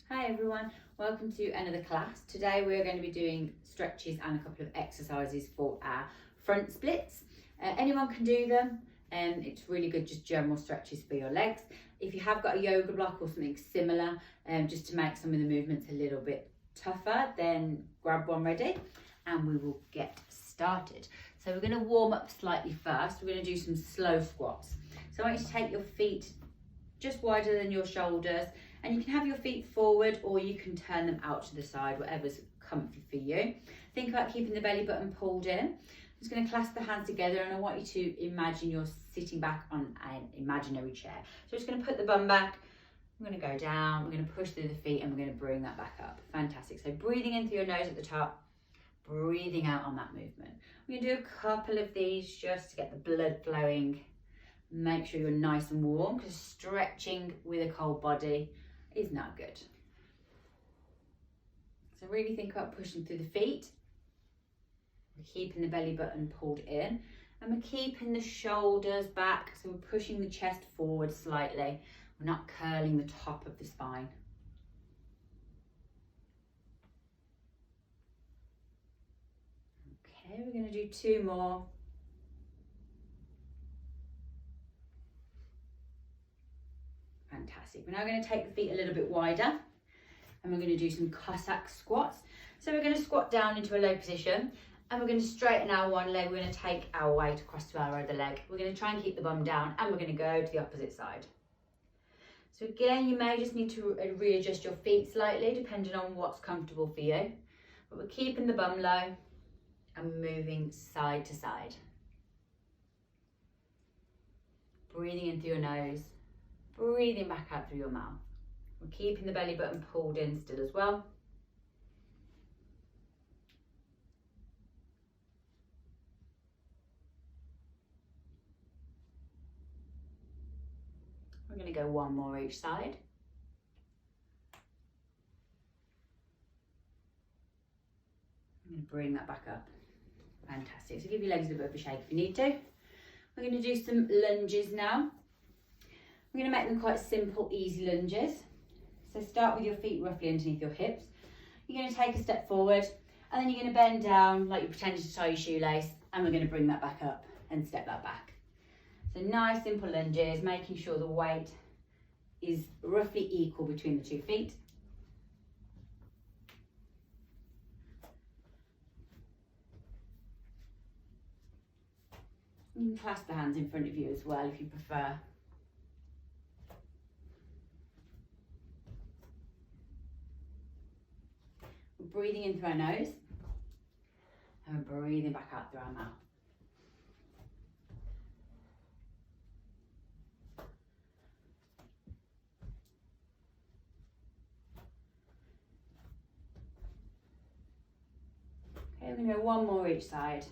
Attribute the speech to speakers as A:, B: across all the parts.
A: Hi everyone, welcome to another class. Today we're going to be doing stretches and a couple of exercises for our front splits. Anyone can do them and it's really good, just general stretches for your legs. If you have got a yoga block or something similar, just to make some of the movements a little bit tougher, then grab one ready and we will get started. So we're going to warm up slightly first. We're going to do some slow squats. So I want you to take your feet just wider than your shoulders, and you can have your feet forward or you can turn them out to the side, whatever's comfy for you. Think about keeping the belly button pulled in. I'm just going to clasp the hands together and I want you to imagine you're sitting back on an imaginary chair. So I'm just going to put the bum back, I'm going to go down, we're going to push through the feet and we're going to bring that back up. Fantastic. So breathing in through your nose at the top, breathing out on that movement. We're going to do a couple of these just to get the blood flowing. Make sure you're nice and warm, because stretching with a cold body is not good. So really think about pushing through the feet. We're keeping the belly button pulled in and we're keeping the shoulders back, so we're pushing the chest forward slightly. We're not curling the top of the spine. Okay, we're going to do two more. Fantastic. We're now going to take the feet a little bit wider and we're going to do some Cossack squats. So we're going to squat down into a low position and we're going to straighten our one leg. We're going to take our weight across to our other leg. We're going to try and keep the bum down and we're going to go to the opposite side. So again, you may just need to readjust your feet slightly depending on what's comfortable for you. But we're keeping the bum low and moving side to side. Breathing in through your nose. Breathing back out through your mouth. We're keeping the belly button pulled in still as well. We're going to go one more each side. I'm going to bring that back up. Fantastic. So give your legs a bit of a shake if you need to. We're going to do some lunges now. I'm going to make them quite simple, easy lunges. So start with your feet roughly underneath your hips. You're going to take a step forward and then you're going to bend down like you're pretending to tie your shoelace, and we're going to bring that back up and step that back. So nice simple lunges, making sure the weight is roughly equal between the two feet. You can clasp the hands in front of you as well if you prefer. We're breathing in through our nose and we're breathing back out through our mouth. Okay, we're going to go one more each side.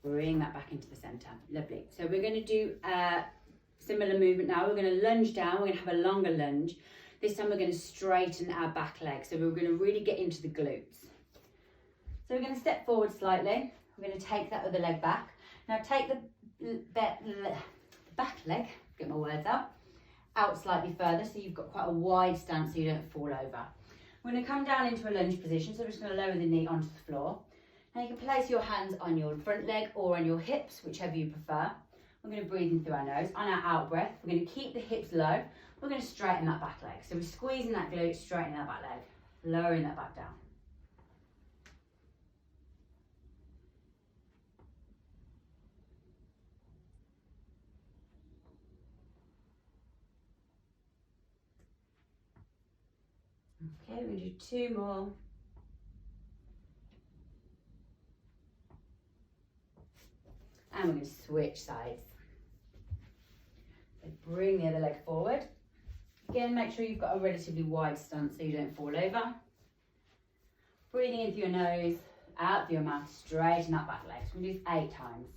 A: Bring that back into the centre. Lovely. So we're going to do a similar movement now. We're going to lunge down. We're going to have a longer lunge. This time we're going to straighten our back leg. So we're going to really get into the glutes. So we're going to step forward slightly. We're going to take that other leg back. Now take the back leg, get my words out slightly further so you've got quite a wide stance so you don't fall over. We're going to come down into a lunge position. So we're just going to lower the knee onto the floor. Now you can place your hands on your front leg or on your hips, whichever you prefer. We're going to breathe in through our nose. On our out breath, we're going to keep the hips low. We're going to straighten that back leg. So we're squeezing that glute, straightening that back leg, lowering that back down. Okay, we're going to do two more. And we're going to switch sides. So bring the other leg forward. Again, make sure you've got a relatively wide stance so you don't fall over. Breathing in through your nose, out through your mouth, straighten that back leg. So we're going to do this 8 times.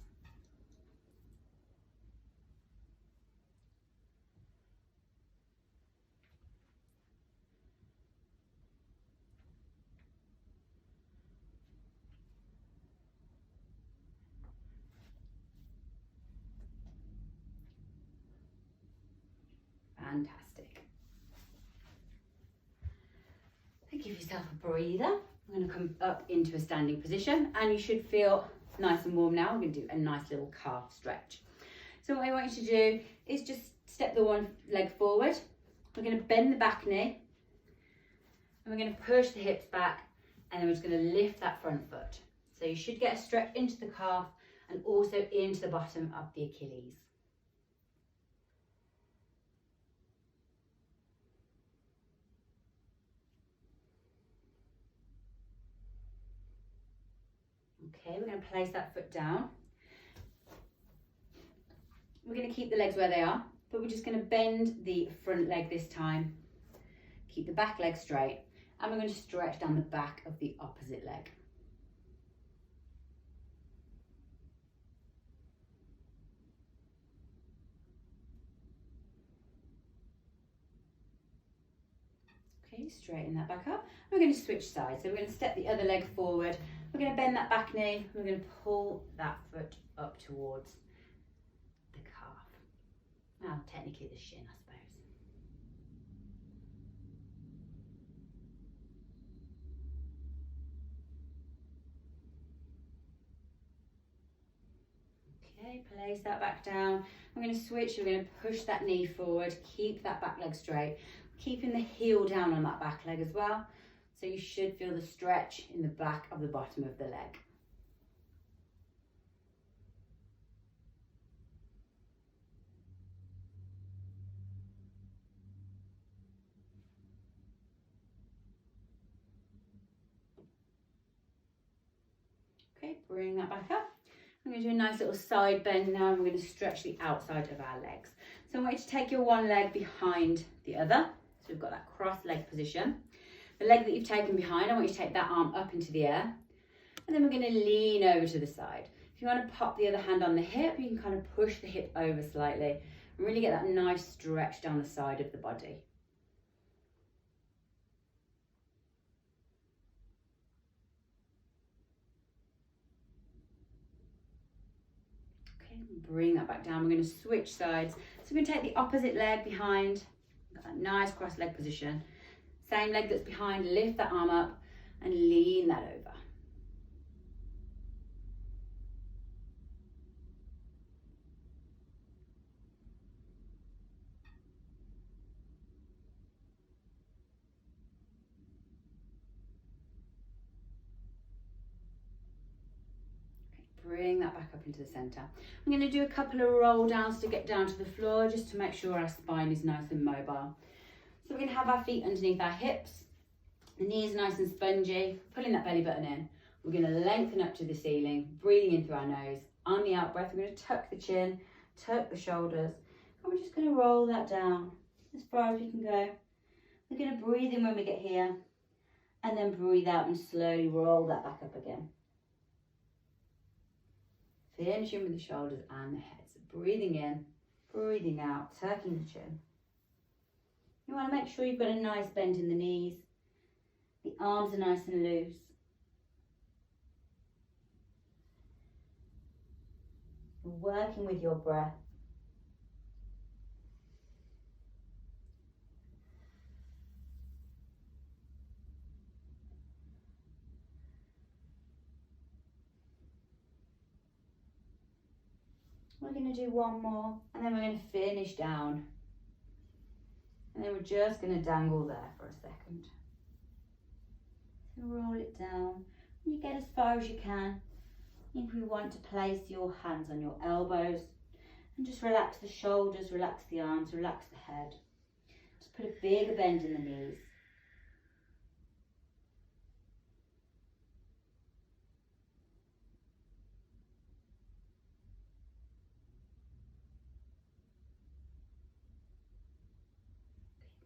A: fantastic. Then give yourself a breather. I'm going to come up into a standing position, and you should feel nice and warm now. We're going to do a nice little calf stretch. So what I want you to do is just step the one leg forward. We're going to bend the back knee, and we're going to push the hips back, and then we're just going to lift that front foot. So you should get a stretch into the calf and also into the bottom of the Achilles. Okay, we're going to place that foot down. We're going to keep the legs where they are, but we're just going to bend the front leg this time. Keep the back leg straight, and we're going to stretch down the back of the opposite leg. Okay, straighten that back up. We're going to switch sides. So we're going to step the other leg forward. We're going to bend that back knee. We're going to pull that foot up towards the calf. Now, technically the shin, I suppose. Okay, place that back down. We're going to switch. We're going to push that knee forward. Keep that back leg straight. Keeping the heel down on that back leg as well. So you should feel the stretch in the back of the bottom of the leg. Okay, bring that back up. I'm going to do a nice little side bend now, and we're going to stretch the outside of our legs. So I want you to take your one leg behind the other. So we've got that cross leg position. The leg that you've taken behind, I want you to take that arm up into the air. And then we're going to lean over to the side. If you want to pop the other hand on the hip, you can kind of push the hip over slightly and really get that nice stretch down the side of the body. Okay, bring that back down. We're going to switch sides. So we're going to take the opposite leg behind, got that nice cross leg position. Same leg that's behind, lift that arm up and lean that over. Bring that back up into the centre. I'm going to do a couple of roll downs to get down to the floor, just to make sure our spine is nice and mobile. So we're going to have our feet underneath our hips, the knees nice and spongy, pulling that belly button in. We're going to lengthen up to the ceiling, breathing in through our nose. On the out breath, we're going to tuck the chin, tuck the shoulders, and we're just going to roll that down as far as we can go. We're going to breathe in when we get here, and then breathe out and slowly roll that back up again. Finishing with the shoulders and the head. So breathing in, breathing out, tucking the chin. You want to make sure you've got a nice bend in the knees. The arms are nice and loose. You're working with your breath. We're going to do one more, and then we're going to finish down. And then we're just going to dangle there for a second. So roll it down. You get as far as you can. If you want to place your hands on your elbows and just relax the shoulders, relax the arms, relax the head. Just put a bigger bend in the knees.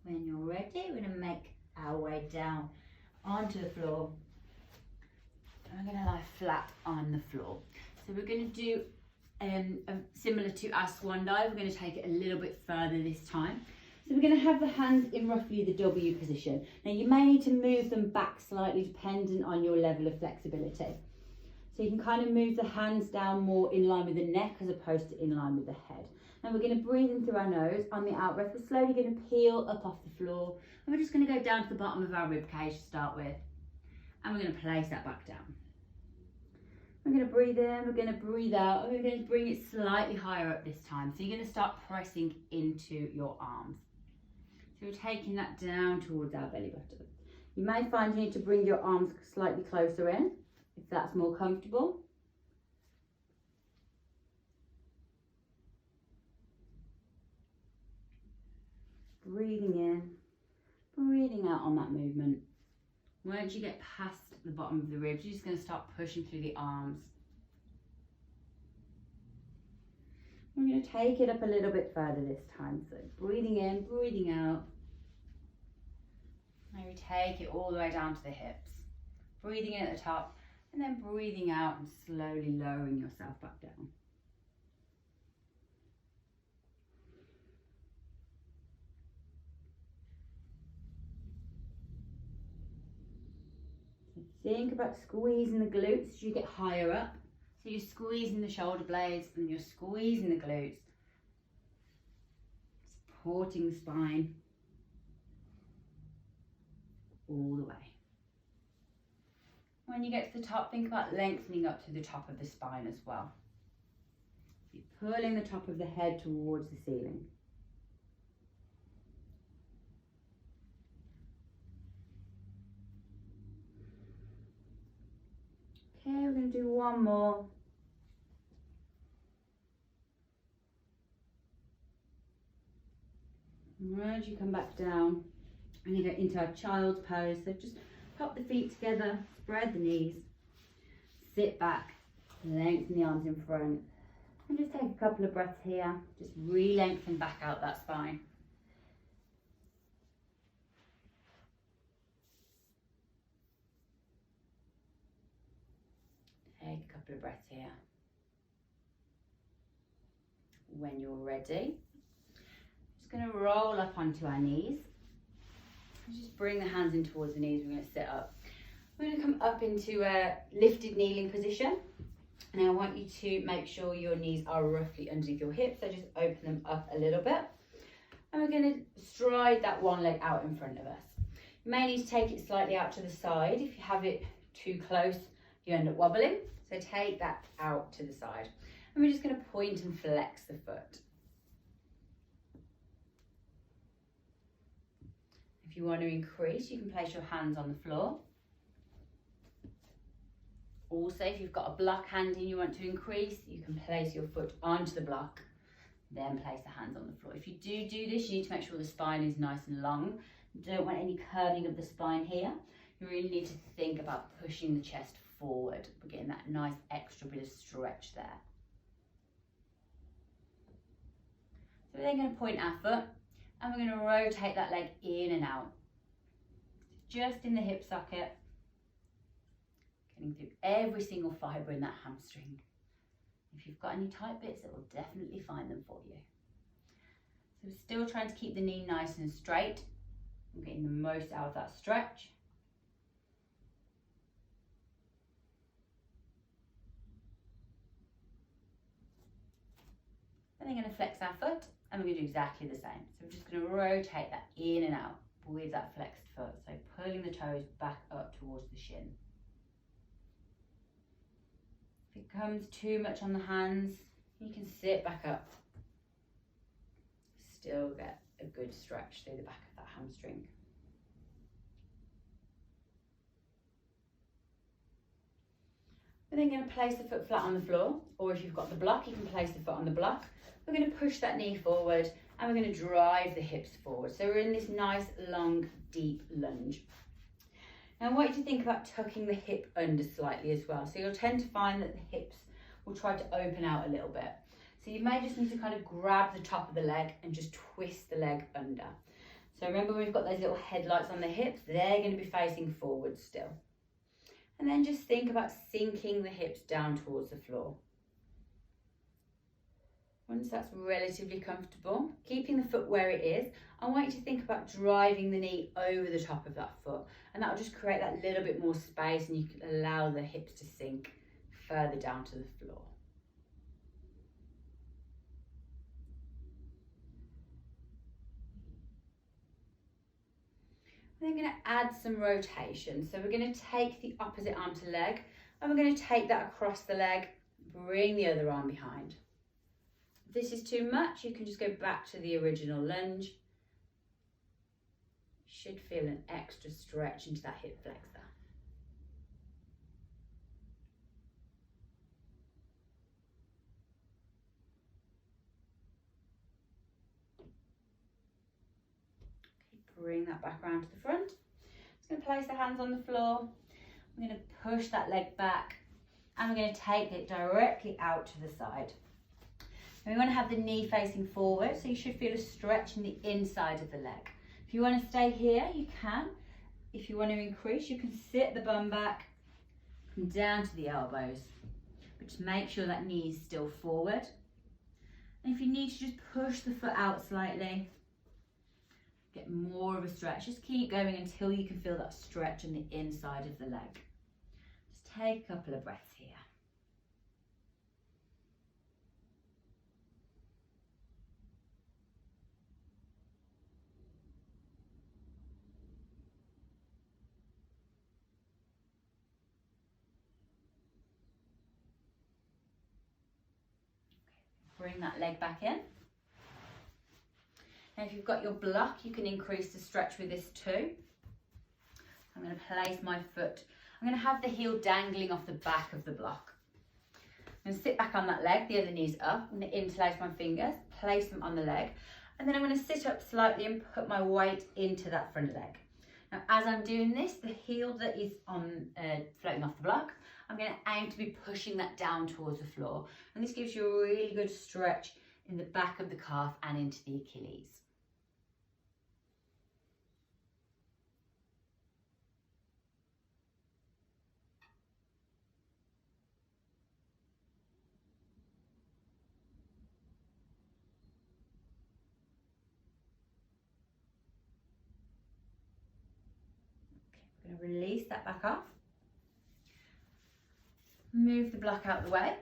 A: When you're ready, we're going to make our way down onto the floor. And we're going to lie flat on the floor. So we're going to do similar to our swan dive. We're going to take it a little bit further this time. So we're going to have the hands in roughly the W position. Now you may need to move them back slightly dependent on your level of flexibility. So you can kind of move the hands down more in line with the neck as opposed to in line with the head. Now we're going to breathe in through our nose. On the out breath, we're slowly going to peel up off the floor. And we're just going to go down to the bottom of our rib cage to start with. And we're going to place that back down. We're going to breathe in, we're going to breathe out, and we're going to bring it slightly higher up this time. So you're going to start pressing into your arms. So we're taking that down towards our belly button. You may find you need to bring your arms slightly closer in, if that's more comfortable. Breathing in, breathing out on that movement. Once you get past the bottom of the ribs, you're just going to start pushing through the arms. We're going to take it up a little bit further this time. So breathing in, breathing out. Maybe take it all the way down to the hips. Breathing in at the top and then breathing out and slowly lowering yourself back down. Think about squeezing the glutes as you get higher up. So you're squeezing the shoulder blades and you're squeezing the glutes. Supporting the spine all the way. When you get to the top, think about lengthening up to the top of the spine as well. You're pulling the top of the head towards the ceiling. Okay, we're going to do one more. Right, you come back down and you go into our child's pose. So just pop the feet together, spread the knees, sit back, lengthen the arms in front, and just take a couple of breaths here. Just re-lengthen back out that spine. Take a couple of breaths here. When you're ready, just going to roll up onto our knees. Just bring the hands in towards the knees. We're going to sit up. We're going to come up into a lifted kneeling position. And I want you to make sure your knees are roughly underneath your hips. So just open them up a little bit. And we're going to stride that one leg out in front of us. You may need to take it slightly out to the side. If you have it too close, you end up wobbling. So take that out to the side. And we're just going to point and flex the foot. If you want to increase, you can place your hands on the floor. Also, if you've got a block hand and you want to increase, you can place your foot onto the block, then place the hands on the floor. If you do this, you need to make sure the spine is nice and long. You don't want any curving of the spine here. You really need to think about pushing the chest forward. We're getting that nice extra bit of stretch there. So we're then going to point our foot and we're going to rotate that leg in and out. Just in the hip socket. Getting through every single fibre in that hamstring. If you've got any tight bits, it will definitely find them for you. So we're still trying to keep the knee nice and straight. I'm getting the most out of that stretch. And then going to flex our foot and we're going to do exactly the same. So we're just going to rotate that in and out with that flexed foot. So pulling the toes back up towards the shin. If it comes too much on the hands, you can sit back up. Still get a good stretch through the back of that hamstring. We're then going to place the foot flat on the floor, or if you've got the block, you can place the foot on the block. We're going to push that knee forward and we're going to drive the hips forward. So we're in this nice, long, deep lunge. Now I want you to think about tucking the hip under slightly as well. So you'll tend to find that the hips will try to open out a little bit. So you may just need to kind of grab the top of the leg and just twist the leg under. So remember we've got those little headlights on the hips, they're going to be facing forward still. And then just think about sinking the hips down towards the floor. Once that's relatively comfortable, keeping the foot where it is, I want you to think about driving the knee over the top of that foot. And that will just create that little bit more space and you can allow the hips to sink further down to the floor. Then we're going to add some rotation. So we're going to take the opposite arm to leg and we're going to take that across the leg, bring the other arm behind. If this is too much, you can just go back to the original lunge. You should feel an extra stretch into that hip flexor. Bring that back around to the front. Just going to place the hands on the floor. I'm going to push that leg back and we're going to take it directly out to the side. And we want to have the knee facing forward, so you should feel a stretch in the inside of the leg. If you want to stay here, you can. If you want to increase, you can sit the bum back, come down to the elbows, but just make sure that knee is still forward. And if you need to just push the foot out slightly, get more of a stretch. Just keep going until you can feel that stretch in the inside of the leg. Just take a couple of breaths here. Bring that leg back in. Now if you've got your block, you can increase the stretch with this too. I'm going to place my foot. I'm going to have the heel dangling off the back of the block. I'm going to sit back on that leg, the other knee's up. I'm going to interlace my fingers, place them on the leg, and then I'm going to sit up slightly and put my weight into that front leg. Now as I'm doing this, the heel that is on floating off the block, I'm going to aim to be pushing that down towards the floor. And this gives you a really good stretch in the back of the calf and into the Achilles. Okay, we're going to release that back off. Move the block out the way.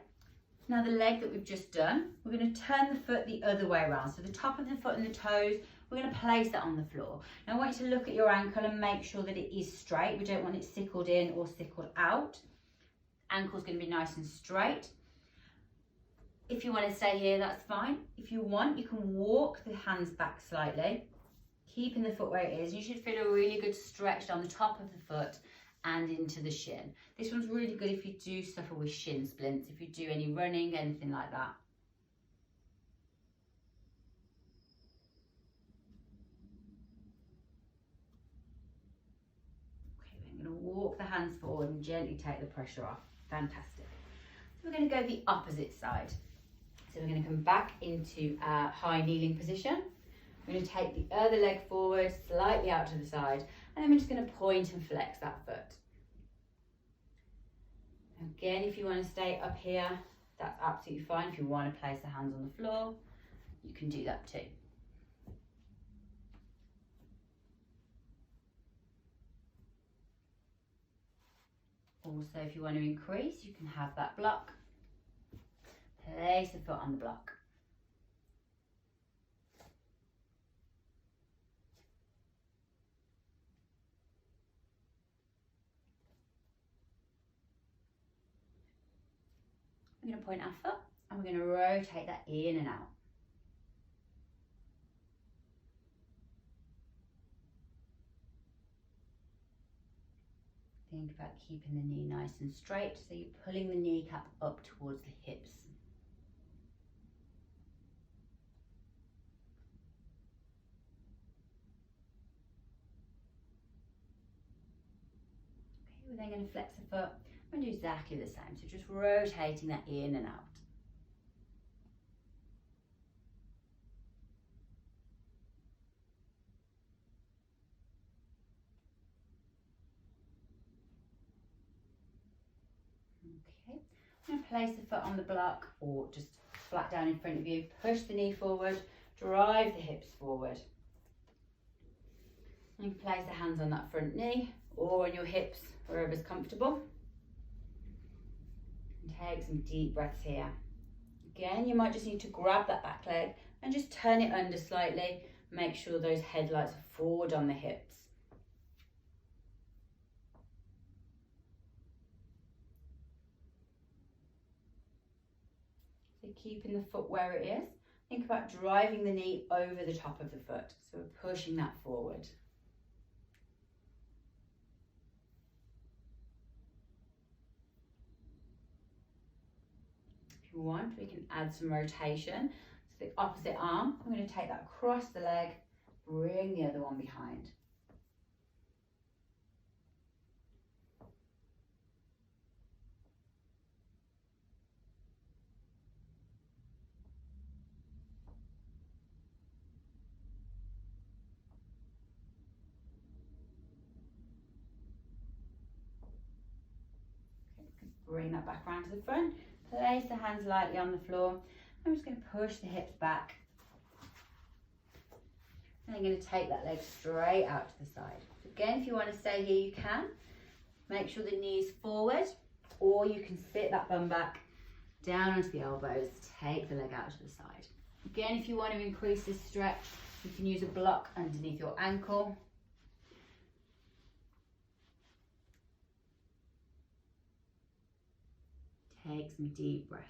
A: Now the leg that we've just done, we're going to turn the foot the other way around. So the top of the foot and the toes, we're going to place that on the floor. Now I want you to look at your ankle and make sure that it is straight. We don't want it sickled in or sickled out. Ankle's going to be nice and straight. If you want to stay here, that's fine. If you want, you can walk the hands back slightly, keeping the foot where it is. You should feel a really good stretch down the top of the foot and into the shin. This one's really good if you do suffer with shin splints, if you do any running, anything like that. Okay, we're going to walk the hands forward and gently take the pressure off. Fantastic. So we're going to go the opposite side. So we're going to come back into our high kneeling position. We're going to take the other leg forward, slightly out to the side, and then we're just going to point and flex that foot. Again, if you want to stay up here, that's absolutely fine. If you want to place the hands on the floor, you can do that too. Also, if you want to increase, you can have that block. Place the foot on the block. We're going to point our foot and we're going to rotate that in and out. Think about keeping the knee nice and straight, so you're pulling the kneecap up towards the hips. Okay, we're then going to flex the foot and do exactly the same, so just rotating that in and out. Okay, I'm going to place the foot on the block or just flat down in front of you, push the knee forward, drive the hips forward. You can place the hands on that front knee or on your hips, wherever's comfortable. And take some deep breaths here. Again, you might just need to grab that back leg and just turn it under slightly. Make sure those headlights are forward on the hips. So keeping the foot where it is. Think about driving the knee over the top of the foot. So we're pushing that forward. If you want, we can add some rotation. So the opposite arm, I'm going to take that across the leg, bring the other one behind. Bring that back around to the front. Place the hands lightly on the floor. I'm just going to push the hips back. And I'm going to take that leg straight out to the side. So again, if you want to stay here, you can. Make sure the knee's forward, or you can sit that bum back down onto the elbows. Take the leg out to the side. Again, if you want to increase this stretch, you can use a block underneath your ankle. Take some deep breaths.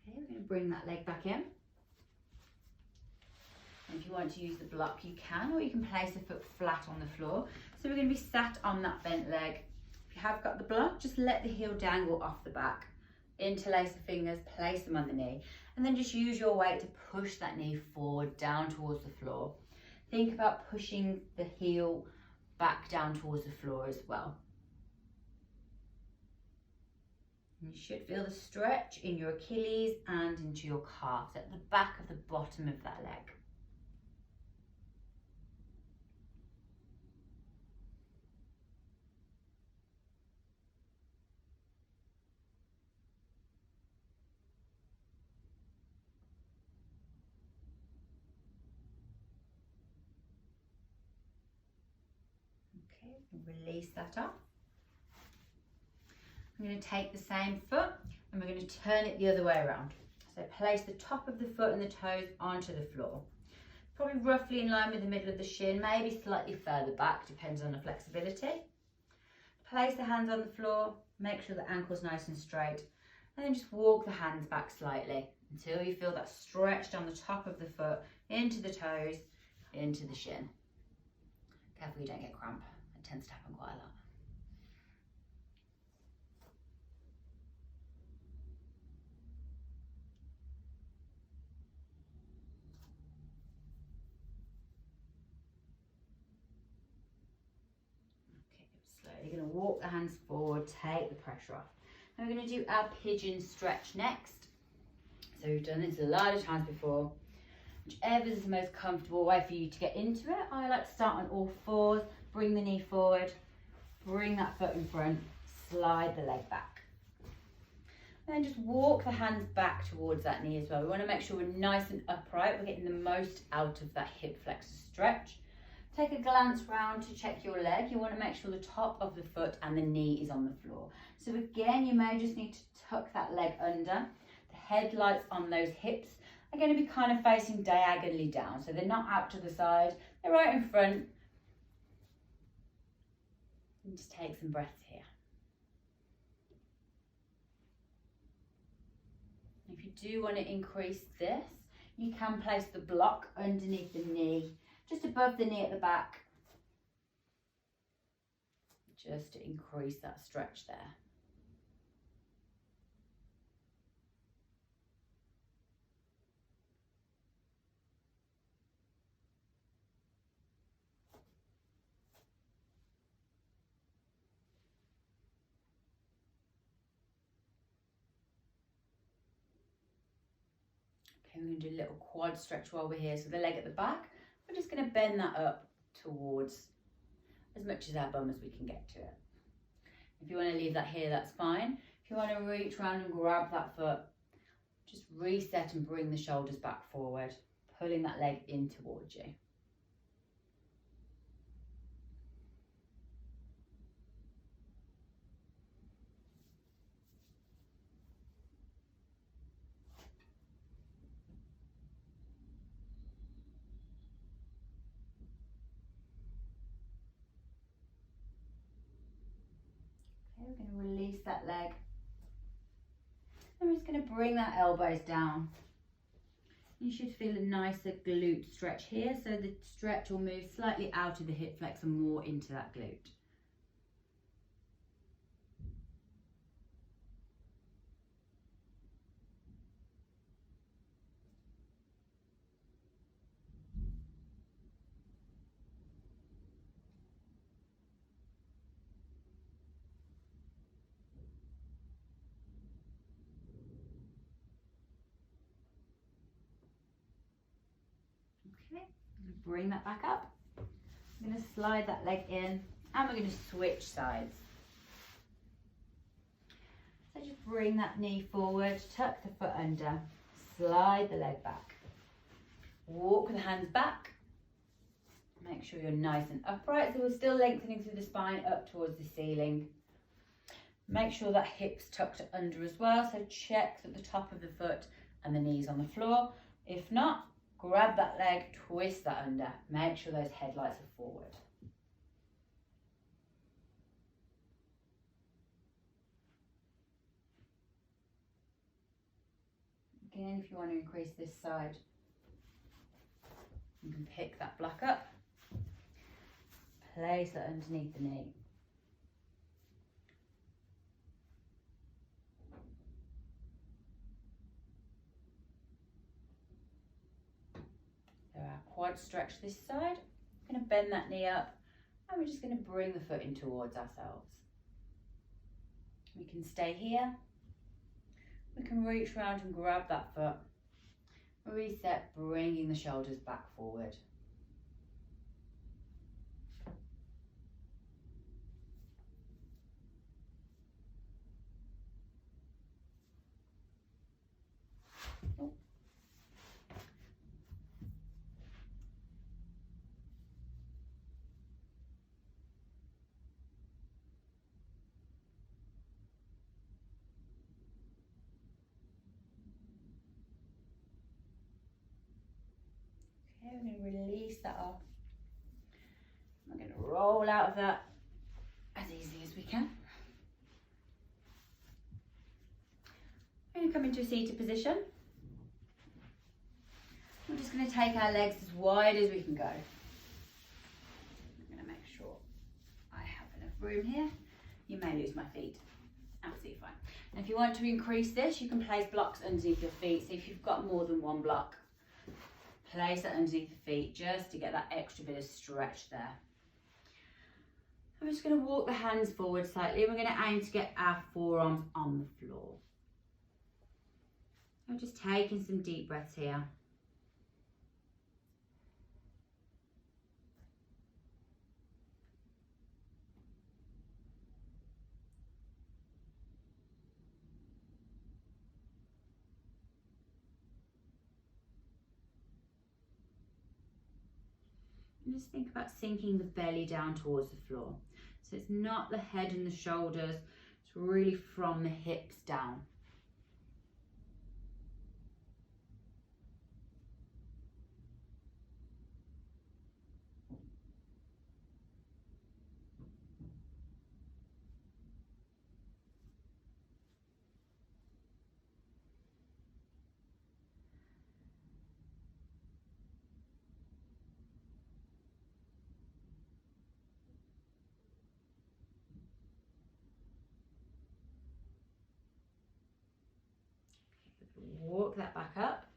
A: Okay, we're going to bring that leg back in. If you want to use the block, you can, or you can place the foot flat on the floor. So we're going to be sat on that bent leg. If you have got the block, just let the heel dangle off the back. Interlace the fingers, place them on the knee, and then just use your weight to push that knee forward, down towards the floor. Think about pushing the heel back down towards the floor as well. You should feel the stretch in your Achilles and into your calves at the back of the bottom of that leg. Okay, release that off. I'm going to take the same foot and we're going to turn it the other way around. So place the top of the foot and the toes onto the floor. Probably roughly in line with the middle of the shin, maybe slightly further back, depends on the flexibility. Place the hands on the floor, make sure the ankle's nice and straight, and then just walk the hands back slightly until you feel that stretched on the top of the foot, into the toes, into the shin. Careful you don't get cramp, it tends to happen quite a lot. You're going to walk the hands forward, take the pressure off. And we're going to do our pigeon stretch next. So we've done this a lot of times before. Whichever is the most comfortable way for you to get into it. I like to start on all fours, bring the knee forward, bring that foot in front, slide the leg back. And then just walk the hands back towards that knee as well. We want to make sure we're nice and upright. We're getting the most out of that hip flexor stretch. Take a glance round to check your leg. You want to make sure the top of the foot and the knee is on the floor. So again, you may just need to tuck that leg under. The headlights on those hips are going to be kind of facing diagonally down. So they're not out to the side, they're right in front. And just take some breaths here. If you do want to increase this, you can place the block underneath the knee, just above the knee at the back, just to increase that stretch there. Okay, we're going to do a little quad stretch while we're here. So the leg at the back, we're just going to bend that up towards as much as our bum as we can get to it. If you want to leave that here, that's fine. If you want to reach around and grab that foot, just reset and bring the shoulders back forward, pulling that leg in towards you. Okay, we're going to release that leg. I'm just going to bring that elbows down. You should feel a nicer glute stretch here, so the stretch will move slightly out of the hip flexor more into that glute. Okay, bring that back up. I'm going to slide that leg in and we're going to switch sides. So just bring that knee forward, tuck the foot under, slide the leg back. Walk the hands back. Make sure you're nice and upright, so we're still lengthening through the spine up towards the ceiling. Make sure that hip's tucked under as well, so check that the top of the foot and the knees on the floor. If not, grab that leg, twist that under. Make sure those headlights are forward. Again, if you want to increase this side, you can pick that block up, place it underneath the knee. So our quad stretch this side. I'm going to bend that knee up and we're just going to bring the foot in towards ourselves. We can stay here. We can reach around and grab that foot. Reset, bringing the shoulders back forward. Okay, we're going to release that off. We're going to roll out of that as easy as we can. We're going to come into a seated position. We're just going to take our legs as wide as we can go. I'm going to make sure I have enough room here. You may lose my feet. Absolutely fine. And if you want to increase this, you can place blocks underneath your feet. So if you've got more than one block, place it underneath the feet just to get that extra bit of stretch there. I'm just going to walk the hands forward slightly. We're going to aim to get our forearms on the floor. I'm just taking some deep breaths here. And just think about sinking the belly down towards the floor. So it's not the head and the shoulders, it's really from the hips down. Walk that back up.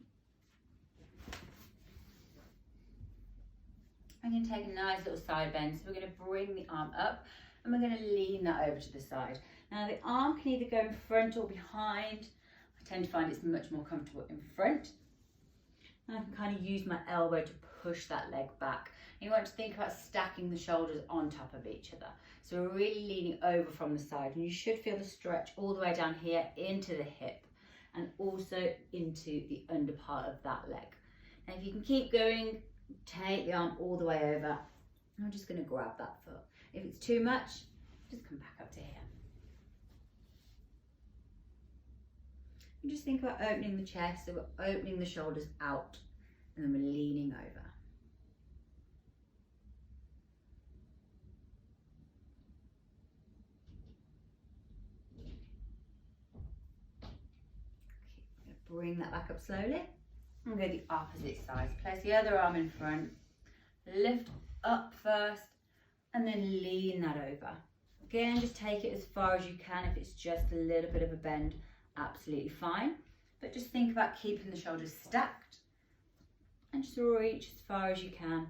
A: I'm going to take a nice little side bend. So we're going to bring the arm up and we're going to lean that over to the side. Now the arm can either go in front or behind. I tend to find it's much more comfortable in front. And I can kind of use my elbow to push that leg back. And you want to think about stacking the shoulders on top of each other. So we're really leaning over from the side, and you should feel the stretch all the way down here into the hip and also into the under part of that leg. And if you can keep going, take the arm all the way over. I'm just going to grab that foot. If it's too much, just come back up to here. And just think about opening the chest, so we're opening the shoulders out and then we're leaning over. Okay, bring that back up slowly and go the opposite side. Place the other arm in front, lift up first and then lean that over. Again, just take it as far as you can. If it's just a little bit of a bend, absolutely fine. But just think about keeping the shoulders stacked and just reach as far as you can.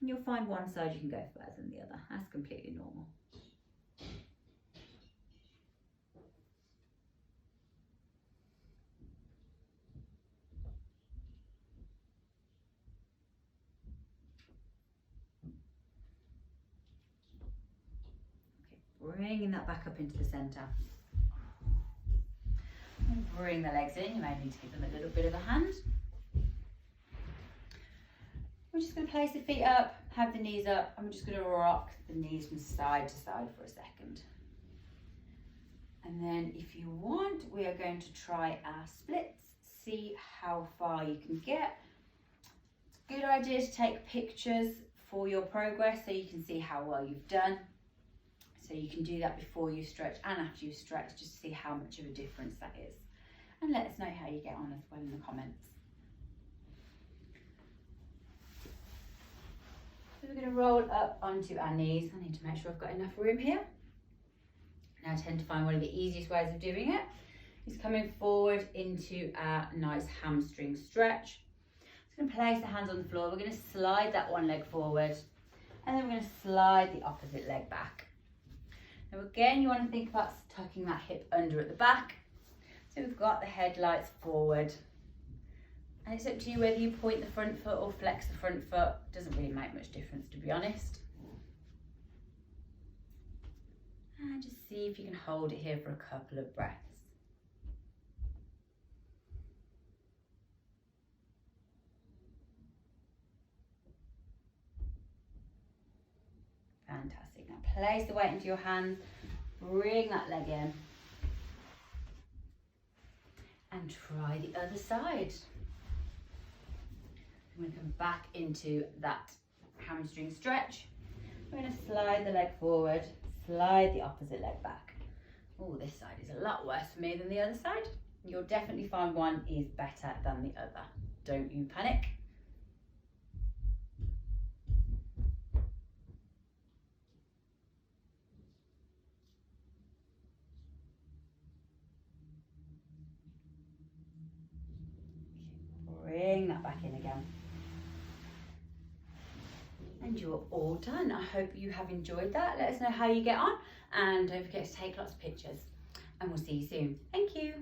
A: And you'll find one side you can go further than the other. That's completely normal. Bringing that back up into the centre. And bring the legs in. You may need to give them a little bit of a hand. We're just going to place the feet up, have the knees up, and we're just going to rock the knees from side to side for a second. And then if you want, we are going to try our splits, see how far you can get. It's a good idea to take pictures for your progress so you can see how well you've done. So you can do that before you stretch and after you stretch, just to see how much of a difference that is. And let us know how you get on as well in the comments. So we're going to roll up onto our knees. I need to make sure I've got enough room here. Now I tend to find one of the easiest ways of doing it is coming forward into our nice hamstring stretch. So I'm going to place the hands on the floor. We're going to slide that one leg forward and then we're going to slide the opposite leg back. Now again, you want to think about tucking that hip under at the back. So we've got the headlights forward. And it's up to you whether you point the front foot or flex the front foot. It doesn't really make much difference, to be honest. And just see if you can hold it here for a couple of breaths. Fantastic. Now place the weight into your hands, bring that leg in, and try the other side. I'm going to come back into that hamstring stretch. We're going to slide the leg forward, slide the opposite leg back. Oh, this side is a lot worse for me than the other side. You'll definitely find one is better than the other. Don't you panic. Bring that back in again. And you're all done. I hope you have enjoyed that. Let us know how you get on and don't forget to take lots of pictures and we'll see you soon. Thank you.